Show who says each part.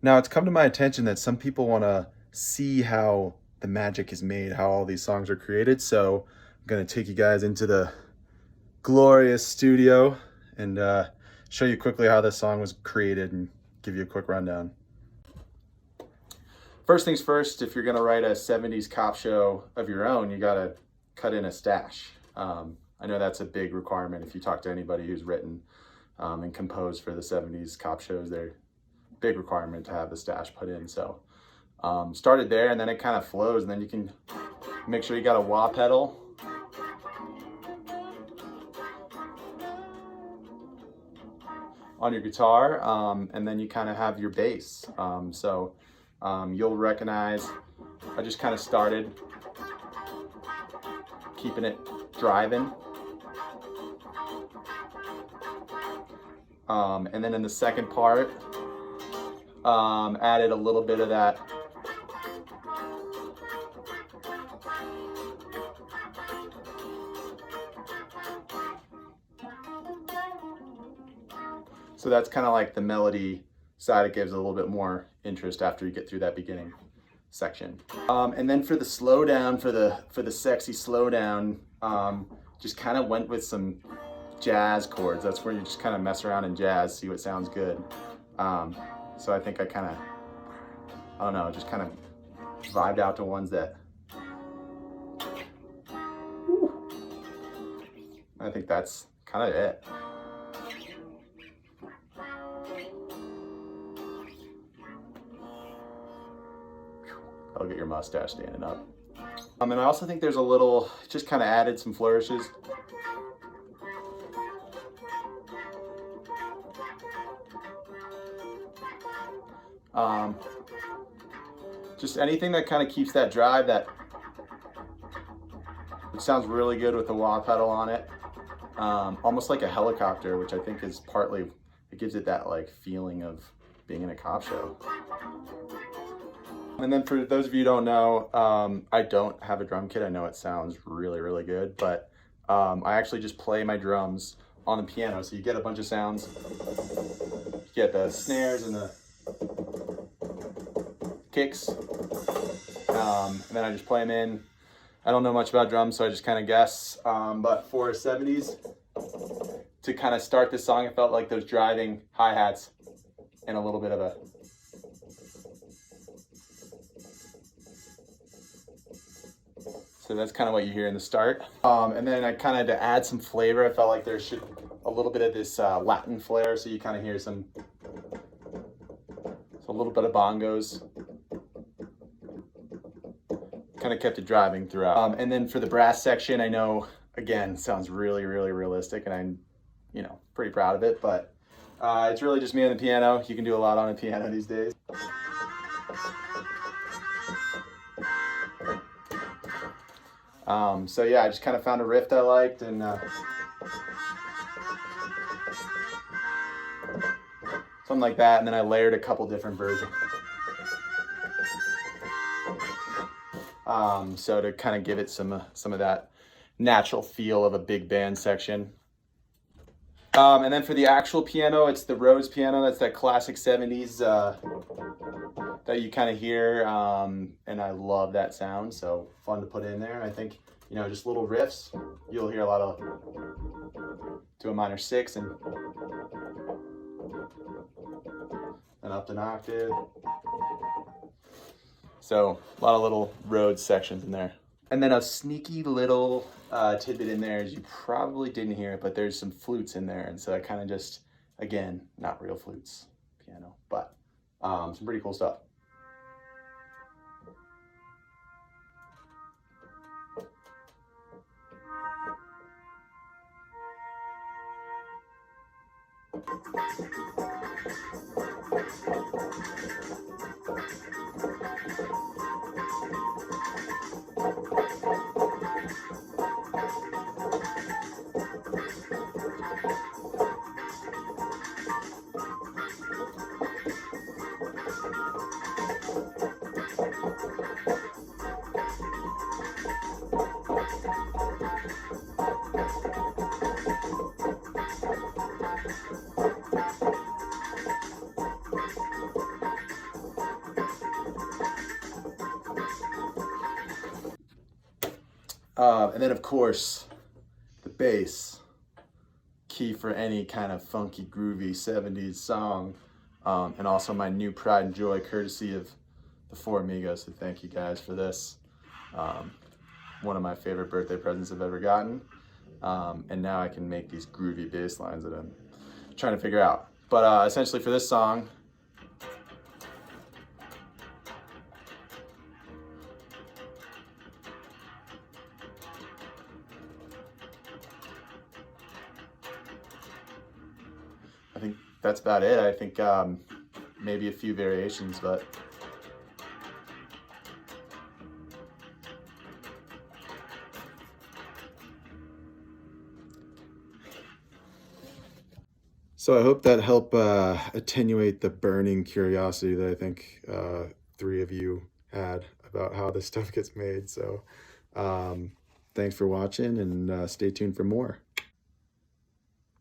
Speaker 1: Now, it's come to my attention that some people want to see how the magic is made, how all these songs are created. So I'm going to take you guys into the glorious studio and show you quickly how this song was created and give you a quick rundown. First things first, if you're going to write a 70s cop show of your own, you got to cut in a stash. I know that's a big requirement. If you talk to anybody who's written and composed for the 70s cop shows, they're big requirement to have the stash put in. So started there, and then it kind of flows, and then you can make sure you got a wah pedal. On your guitar, and then you kind of have your bass. You'll recognize I just kind of started keeping it driving. And then in the second part, added a little bit of that so that's kind of like the melody side. It gives a little bit more interest after you get through that beginning section. And then for the slowdown, for the sexy slowdown, just kind of went with some jazz chords. That's where you just kind of mess around in jazz, see what sounds good. So I think I kind of, I don't know, just kind of vibed out to ones that, I think that's kind of it. That'll get your mustache standing up. And I also think there's a little, just kind of added some flourishes. Just anything that kind of keeps that drive, that it sounds really good with the wah pedal on it. Almost like a helicopter, which I think is partly, it gives it that like feeling of being in a cop show. And then for those of you who don't know, I don't have a drum kit. I know it sounds really, really good, but I actually just play my drums on the piano. So you get a bunch of sounds. You get the snares and the kicks, and then I just play them in. I don't know much about drums, so I just kind of guess. But for 70s, to kind of start this song, it felt like those driving hi-hats and a little bit of a so that's kind of what you hear in the start. And then I kind of, to add some flavor, I felt like there should a little bit of this Latin flair, so you kind of hear so a little bit of bongos. Kind of kept it driving throughout. And then for the brass section, I know, again, sounds really, really realistic, and I'm, pretty proud of it, but it's really just me on the piano. You can do a lot on a piano these days. So yeah, I just kind of found a riff I liked, and something like that, and then I layered a couple different versions. So to kind of give it some of that natural feel of a big band section. And then for the actual piano, it's the Rhodes piano. That's that classic 70s that you kind of hear, and I love that sound, so fun to put in there. I think, just little riffs. You'll hear a lot of to a minor 6 and up an octave. So a lot of little Rhodes sections in there. And then a sneaky little tidbit in there is you probably didn't hear it, but there's some flutes in there. And so I kind of just, again, not real flutes, piano, but some pretty cool stuff. And then of course, the bass, key for any kind of funky, groovy 70s song. And also my new pride and joy, courtesy of the Four Amigos. So thank you guys for this. One of my favorite birthday presents I've ever gotten. And now I can make these groovy bass lines that I'm trying to figure out. But essentially for this song, I think that's about it. I think maybe a few variations, but so I hope that helped attenuate the burning curiosity that I think three of you had about how this stuff gets made. So thanks for watching, and stay tuned for more.